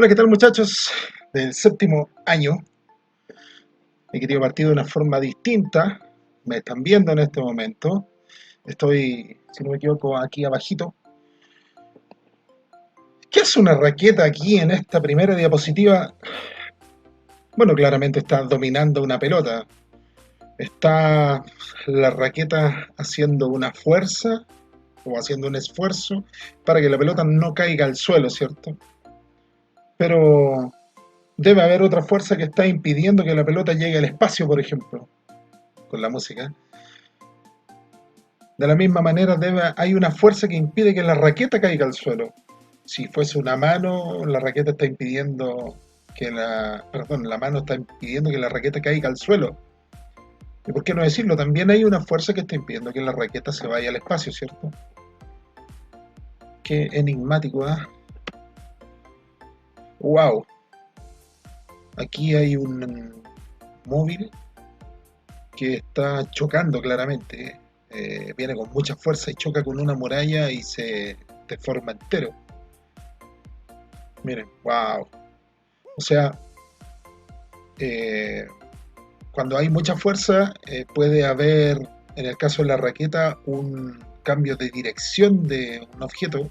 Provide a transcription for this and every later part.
Hola, ¿qué tal muchachos del séptimo año? He querido partir de una forma distinta. Me están viendo en este momento. Estoy, si no me equivoco, aquí abajito. ¿Qué hace una raqueta aquí en esta primera diapositiva? Bueno, claramente está dominando una pelota. Está la raqueta haciendo una fuerza o haciendo un esfuerzo para que la pelota no caiga al suelo, ¿cierto? Pero debe haber otra fuerza que está impidiendo que la pelota llegue al espacio, por ejemplo, con la música. De la misma manera hay una fuerza que impide que la raqueta caiga al suelo. Si fuese una mano, la raqueta está impidiendo perdón, la mano está impidiendo que la raqueta caiga al suelo. ¿Y por qué no decirlo? También hay una fuerza que está impidiendo que la raqueta se vaya al espacio, ¿cierto? Qué enigmático, ¿ah? ¡Wow! Aquí hay un móvil que está chocando claramente. Viene con mucha fuerza y choca con una muralla y se deforma entero. Miren, wow. O sea, eh, cuando hay mucha fuerza, puede haber, en el caso de la raqueta, un cambio de dirección de un objeto,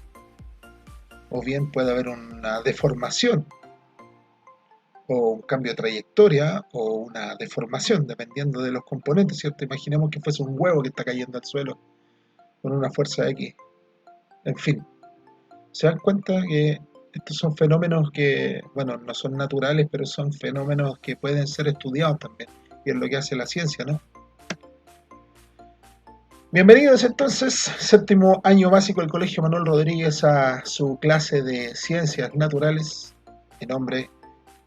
o bien puede haber una deformación, o un cambio de trayectoria, o una deformación, dependiendo de los componentes, ¿cierto? Imaginemos que fuese un huevo que está cayendo al suelo con una fuerza X. En fin, se dan cuenta que estos son fenómenos que, bueno, no son naturales, pero son fenómenos que pueden ser estudiados también, y es lo que hace la ciencia, ¿no? Bienvenidos entonces, séptimo año básico del Colegio Manuel Rodríguez, a su clase de Ciencias Naturales. Mi nombre,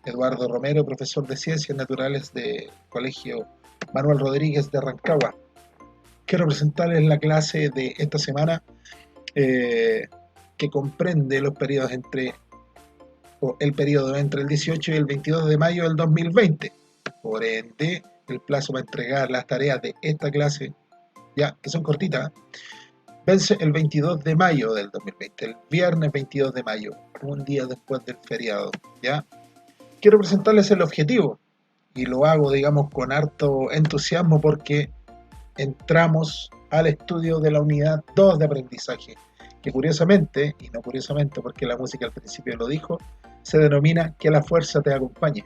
Eduardo Romero, profesor de Ciencias Naturales del Colegio Manuel Rodríguez de Rancagua. Quiero presentarles la clase de esta semana, eh, que comprende los periodos el periodo entre el 18 y el 22 de mayo del 2020. Por ende, el plazo para entregar las tareas de esta clase, ya que son cortitas, vence el 22 de mayo del 2020, el viernes 22 de mayo, un día después del feriado, ¿ya? Quiero presentarles el objetivo, y lo hago, digamos, con harto entusiasmo porque entramos al estudio de la unidad 2 de aprendizaje, que curiosamente, y no curiosamente porque la música al principio lo dijo, se denomina Que la fuerza te acompañe.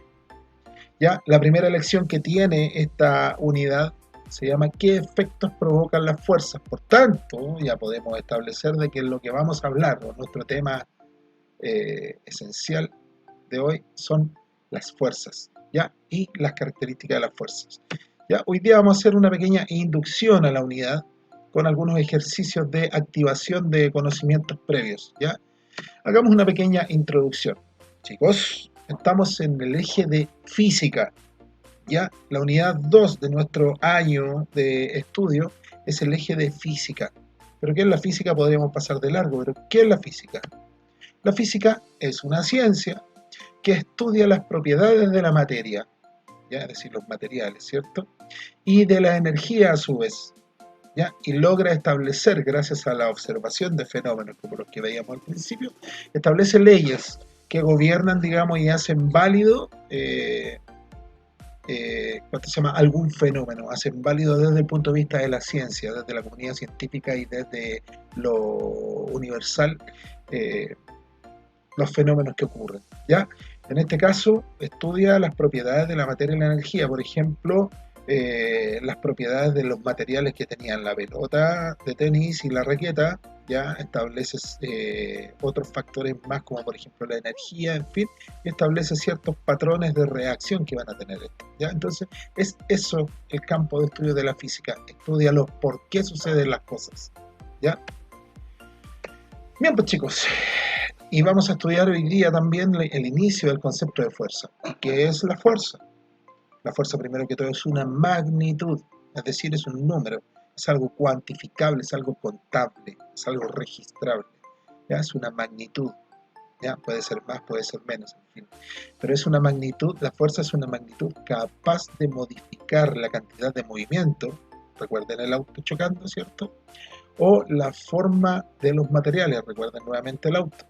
Ya, la primera lección que tiene esta unidad se llama ¿Qué efectos provocan las fuerzas? Por tanto, ya podemos establecer de que lo que vamos a hablar, o nuestro tema esencial de hoy, son las fuerzas, ¿ya? Y las características de las fuerzas. ¿Ya? Hoy día vamos a hacer una pequeña inducción a la unidad con algunos ejercicios de activación de conocimientos previos, ¿ya? Hagamos una pequeña introducción. Chicos, estamos en el eje de física, ¿ya? La unidad 2 de nuestro año de estudio es el eje de física. ¿Pero qué es la física? Podríamos pasar de largo, pero ¿qué es la física? La física es una ciencia que estudia las propiedades de la materia, ¿ya? Es decir, los materiales, ¿cierto? Y de la energía a su vez, ¿ya? Y logra establecer, gracias a la observación de fenómenos como los que veíamos al principio, establece leyes que gobiernan, digamos, y hacen válido ¿cuánto se llama? Algún fenómeno, hacen válido desde el punto de vista de la ciencia, desde la comunidad científica y desde lo universal, eh, los fenómenos que ocurren, ¿ya? En este caso, estudia las propiedades de la materia y la energía, por ejemplo, las propiedades de los materiales que tenían la pelota de tenis y la raqueta, ya estableces otros factores más, como por ejemplo la energía, en fin, y establece ciertos patrones de reacción que van a tener esto, ¿ya? Entonces, es eso el campo de estudio de la física, estudia los por qué suceden las cosas, ¿ya? Bien, pues chicos, y vamos a estudiar hoy día también el inicio del concepto de fuerza. ¿Y qué es la fuerza? La fuerza, primero que todo, es una magnitud, es decir, es un número, es algo cuantificable, es algo contable, es algo registrable, ¿ya? Es una magnitud, ¿ya? Puede ser más, puede ser menos, en fin. Pero es una magnitud, la fuerza es una magnitud capaz de modificar la cantidad de movimiento, recuerden el auto chocando, ¿cierto? O la forma de los materiales, recuerden nuevamente el auto.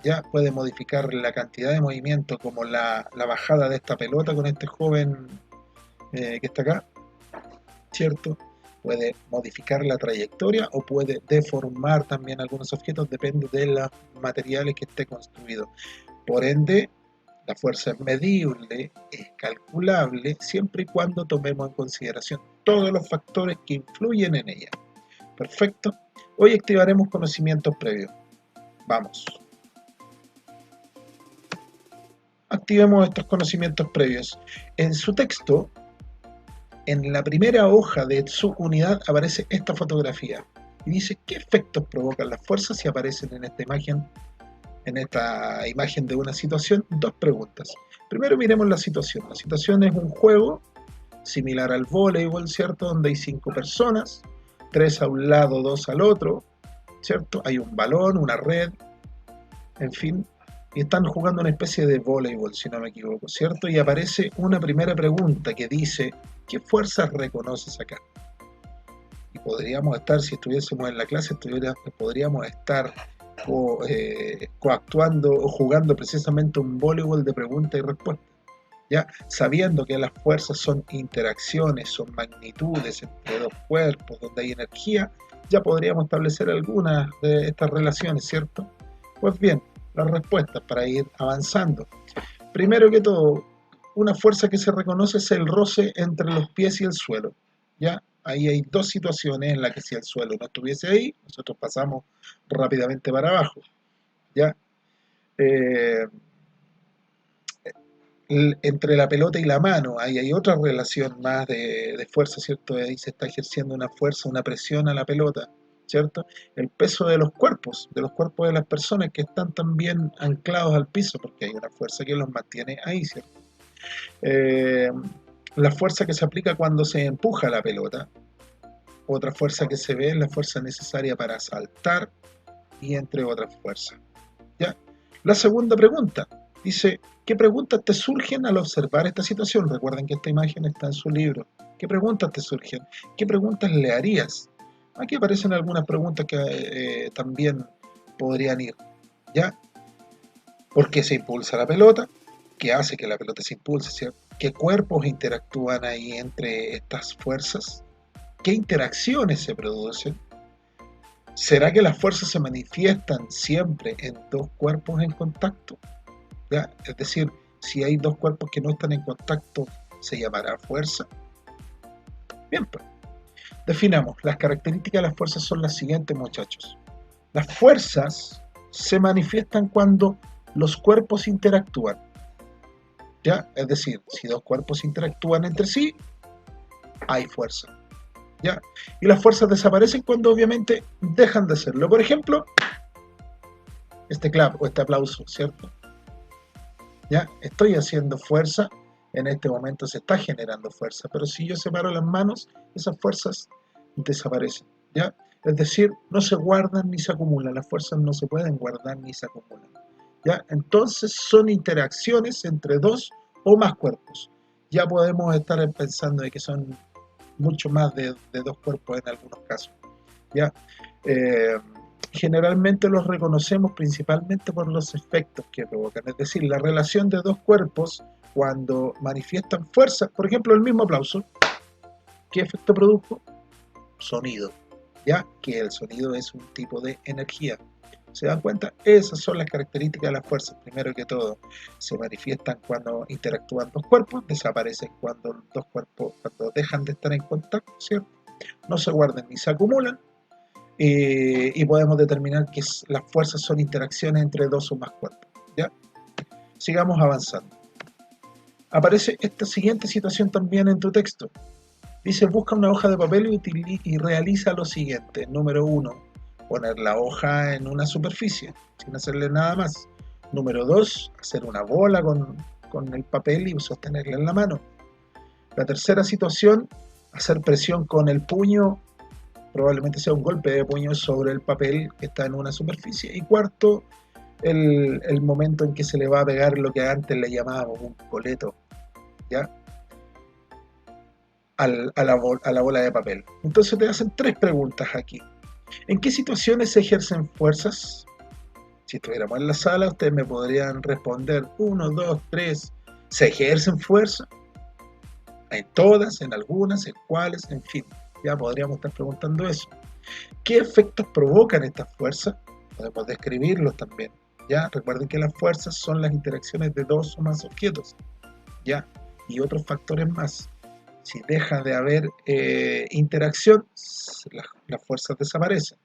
ya puede modificar la cantidad de movimiento, como la bajada de esta pelota con este joven que está acá, ¿cierto? Puede modificar la trayectoria o puede deformar también algunos objetos, depende de los materiales que esté construido. Por ende, la fuerza es medible, es calculable, siempre y cuando tomemos en consideración todos los factores que influyen en ella. Perfecto. Hoy activaremos conocimientos previos. Vamos. Activemos estos conocimientos previos. En su texto, en la primera hoja de su unidad aparece esta fotografía y dice qué efectos provocan las fuerzas si aparecen en esta imagen de una situación. Dos preguntas. Primero miremos la situación. La situación es un juego similar al voleibol, ¿cierto? Donde hay 5 personas, 3 a un lado, 2 al otro, ¿cierto? Hay un balón, una red, en fin, y están jugando una especie de voleibol, si no me equivoco, ¿cierto? Y aparece una primera pregunta que dice, ¿qué fuerzas reconoces acá? Y podríamos estar, si estuviésemos en la clase, podríamos estar coactuando o jugando precisamente un voleibol de pregunta y respuesta. ¿Ya? Sabiendo que las fuerzas son interacciones, son magnitudes entre dos cuerpos, donde hay energía, ya podríamos establecer algunas de estas relaciones, ¿cierto? Pues bien, las respuestas para ir avanzando. Primero que todo, una fuerza que se reconoce es el roce entre los pies y el suelo, ¿ya? Ahí hay dos situaciones en las que si el suelo no estuviese ahí, nosotros pasamos rápidamente para abajo, ¿ya? Eh, Entre la pelota y la mano, ahí hay otra relación más de fuerza, ¿cierto? Ahí se está ejerciendo una fuerza, una presión a la pelota, ¿cierto? El peso de los cuerpos de las personas que están también anclados al piso, porque hay una fuerza que los mantiene ahí, ¿cierto? Eh, la fuerza que se aplica cuando se empuja la pelota, otra fuerza que se ve es la fuerza necesaria para saltar y entre otras fuerzas, ¿ya? La segunda pregunta dice, ¿qué preguntas te surgen al observar esta situación? Recuerden que esta imagen está en su libro. ¿Qué preguntas te surgen? ¿Qué preguntas le harías? Aquí aparecen algunas preguntas que también podrían ir, ¿ya? ¿Por qué se impulsa la pelota? ¿Qué hace que la pelota se impulse? ¿Cierto? ¿Qué cuerpos interactúan ahí entre estas fuerzas? ¿Qué interacciones se producen? ¿Será que las fuerzas se manifiestan siempre en dos cuerpos en contacto? ¿Ya? Es decir, si hay dos cuerpos que no están en contacto, ¿se llamará fuerza? Bien, pues, definamos. Las características de las fuerzas son las siguientes, muchachos. Las fuerzas se manifiestan cuando los cuerpos interactúan, ¿ya? Es decir, si dos cuerpos interactúan entre sí, hay fuerza, ¿ya? Y las fuerzas desaparecen cuando obviamente dejan de serlo. Por ejemplo, este clap o este aplauso, ¿cierto? ¿Ya? Estoy haciendo fuerza, en este momento se está generando fuerza, pero si yo separo las manos, esas fuerzas desaparecen, ¿ya? Es decir, no se guardan ni se acumulan, las fuerzas no se pueden guardar ni se acumulan, ¿ya? Entonces son interacciones entre dos o más cuerpos. Ya podemos estar pensando de que son mucho más de dos cuerpos en algunos casos, ¿ya? Eh, Generalmente los reconocemos principalmente por los efectos que provocan, es decir, la relación de dos cuerpos cuando manifiestan fuerza, por ejemplo, el mismo aplauso, ¿qué efecto produjo? Sonido, ya que el sonido es un tipo de energía. ¿Se dan cuenta? Esas son las características de las fuerzas. Primero que todo, se manifiestan cuando interactúan dos cuerpos, desaparecen cuando dos cuerpos cuando dejan de estar en contacto, ¿cierto? No se guardan ni se acumulan, y podemos determinar que las fuerzas son interacciones entre dos o más cuerpos, ¿ya? Sigamos avanzando. Aparece esta siguiente situación también en tu texto. Dice, busca una hoja de papel y realiza lo siguiente. Número 1, poner la hoja en una superficie, sin hacerle nada más. Número 2, hacer una bola con el papel y sostenerla en la mano. La tercera situación, hacer presión con el puño, probablemente sea un golpe de puño sobre el papel que está en una superficie. Y cuarto, el momento en que se le va a pegar lo que antes le llamábamos un coleto, ¿ya? A la bola de papel. Entonces te hacen tres preguntas aquí. ¿En qué situaciones se ejercen fuerzas? Si estuviéramos en la sala, ustedes me podrían responder 1, 2, 3. ¿Se ejercen fuerza? En todas, en algunas, en cuáles, en fin. Ya podríamos estar preguntando eso. ¿Qué efectos provocan estas fuerzas? Podemos describirlos también. ¿Ya? Recuerden que las fuerzas son las interacciones de dos o más objetos. ¿Ya? Y otros factores más. Si deja de haber interacción, las fuerzas desaparecen.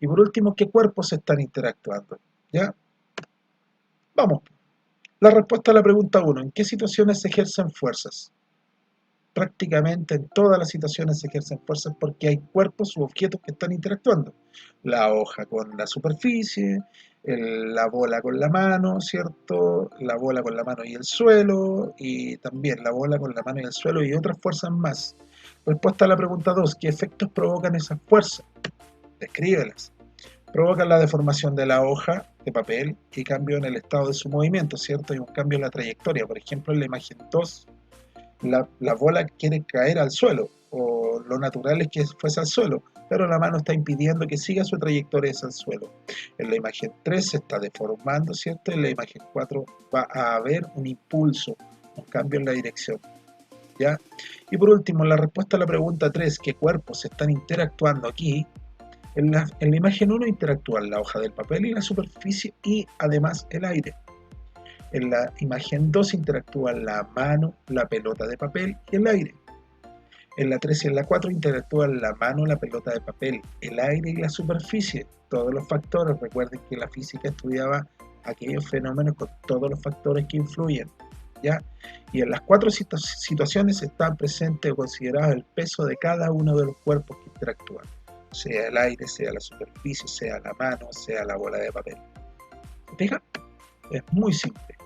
Y por último, ¿qué cuerpos están interactuando? ¿Ya? Vamos. La respuesta a la pregunta 1. ¿En qué situaciones se ejercen fuerzas? Prácticamente en todas las situaciones se ejercen fuerzas porque hay cuerpos u objetos que están interactuando. La hoja con la superficie, la bola con la mano, ¿cierto? La bola con la mano y el suelo, y también la bola con la mano y el suelo y otras fuerzas más. Respuesta a la pregunta 2. ¿Qué efectos provocan esas fuerzas? Descríbelas. Provocan la deformación de la hoja de papel y cambio en el estado de su movimiento, ¿cierto? Hay un cambio en la trayectoria. Por ejemplo, en la imagen 2, la bola quiere caer al suelo, o lo natural es que fuese al suelo, pero la mano está impidiendo que siga su trayectoria hacia el suelo. En la imagen 3 se está deformando, ¿cierto? En la imagen 4 va a haber un impulso, un cambio en la dirección, ¿ya? Y por último, la respuesta a la pregunta 3, ¿qué cuerpos están interactuando aquí? En la imagen 1 interactúan la hoja del papel y la superficie y además el aire. En la imagen 2 interactúan la mano, la pelota de papel y el aire. En la 3 y en la 4 interactúan la mano, la pelota de papel, el aire y la superficie. Todos los factores, recuerden que la física estudiaba aquellos fenómenos con todos los factores que influyen, ¿ya? Y en las 4 situaciones está presente o considerado el peso de cada uno de los cuerpos que interactúan, sea el aire, sea la superficie, sea la mano, sea la bola de papel. ¿Se fijan? Es muy simple.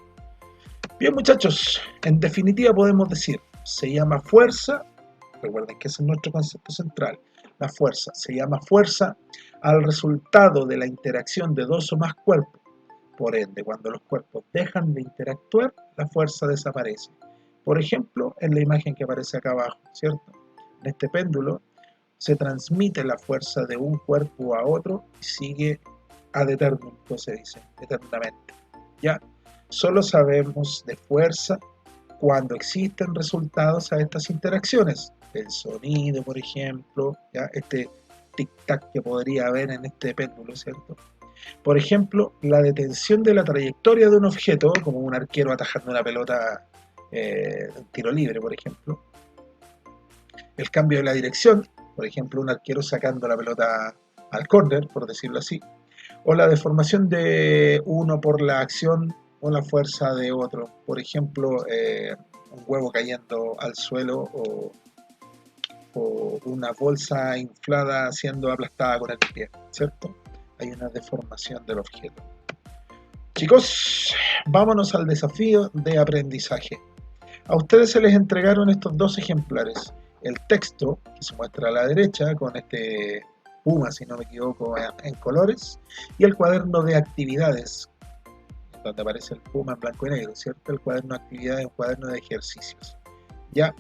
Bien, muchachos, en definitiva podemos decir, se llama fuerza, recuerden que ese es nuestro concepto central, la fuerza, se llama fuerza al resultado de la interacción de dos o más cuerpos. Por ende, cuando los cuerpos dejan de interactuar, la fuerza desaparece. Por ejemplo, en la imagen que aparece acá abajo, ¿cierto? En este péndulo se transmite la fuerza de un cuerpo a otro y sigue ad eternum, se dice, eternamente. ¿Ya? Solo sabemos de fuerza cuando existen resultados a estas interacciones. El sonido, por ejemplo, ¿ya? Este tic-tac que podría haber en este péndulo, ¿cierto? Por ejemplo, la detención de la trayectoria de un objeto, como un arquero atajando una pelota en tiro libre, por ejemplo. El cambio de la dirección, por ejemplo, un arquero sacando la pelota al córner, por decirlo así. O la deformación de uno por la acción o la fuerza de otro. Por ejemplo, un huevo cayendo al suelo o una bolsa inflada siendo aplastada con el pie, ¿cierto? Hay una deformación del objeto. Chicos, vámonos al desafío de aprendizaje. A ustedes se les entregaron estos dos ejemplares. El texto, que se muestra a la derecha, con este puma, si no me equivoco, en colores, y el cuaderno de actividades, donde aparece el puma en blanco y negro, ¿cierto? El cuaderno de actividades, un cuaderno de ejercicios. Ya,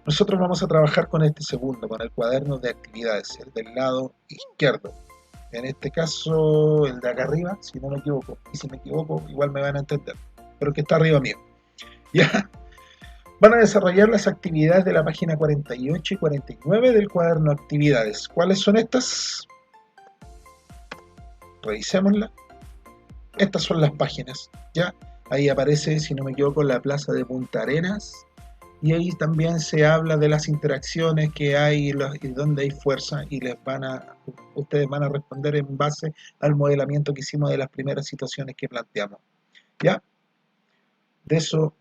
nosotros vamos a trabajar con este segundo, con el cuaderno de actividades, el del lado izquierdo. En este caso, el de acá arriba, si no me equivoco. Y si me equivoco, igual me van a entender. Pero el que está arriba mío. Ya, van a desarrollar las actividades de la página 48 y 49 del cuaderno de actividades. ¿Cuáles son estas? Revisémoslas. Estas son las páginas, ¿ya? Ahí aparece, si no me equivoco, la plaza de Punta Arenas, y ahí también se habla de las interacciones que hay y donde hay fuerza, y ustedes van a responder en base al modelamiento que hicimos de las primeras situaciones que planteamos, ¿ya? De eso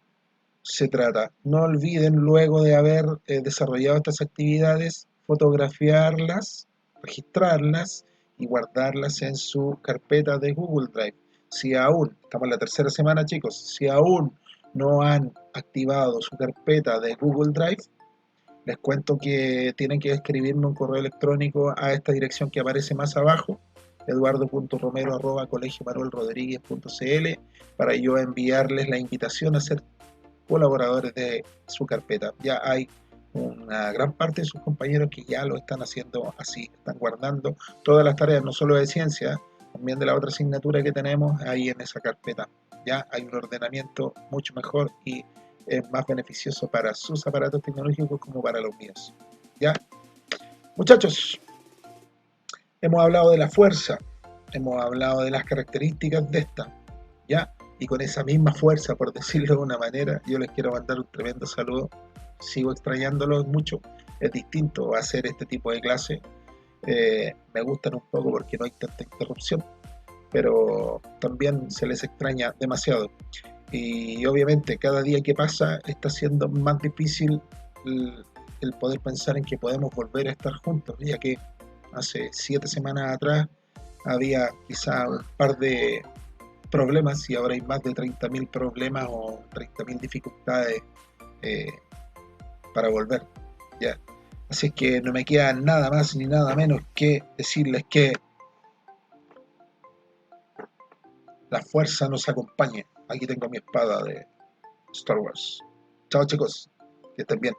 se trata. No olviden, luego de haber desarrollado estas actividades, fotografiarlas, registrarlas y guardarlas en su carpeta de Google Drive. Si aún, estamos en la tercera semana, chicos, si aún no han activado su carpeta de Google Drive, les cuento que tienen que escribirme un correo electrónico a esta dirección que aparece más abajo, eduardo.romero@colegiomanuelrodriguez.cl, para yo enviarles la invitación a ser colaboradores de su carpeta. Ya hay una gran parte de sus compañeros que ya lo están haciendo así, están guardando todas las tareas, no solo de ciencia, también de la otra asignatura que tenemos ahí en esa carpeta. Ya hay un ordenamiento mucho mejor y es más beneficioso para sus aparatos tecnológicos como para los míos. Ya, muchachos, hemos hablado de la fuerza, hemos hablado de las características de esta, ya, y con esa misma fuerza, por decirlo de una manera, yo les quiero mandar un tremendo saludo. Sigo extrañándolos mucho, es distinto hacer este tipo de clases. Me gustan un poco porque no hay tanta interrupción, pero también se les extraña demasiado. Y obviamente cada día que pasa está siendo más difícil el poder pensar en que podemos volver a estar juntos, ya que hace 7 semanas atrás había quizá un par de problemas y ahora hay más de 30.000 problemas o 30.000 dificultades eh, para volver. ¿Ya? Así es que no me queda nada más ni nada menos que decirles que la fuerza nos acompañe. Aquí tengo mi espada de Star Wars. Chao chicos, que estén bien.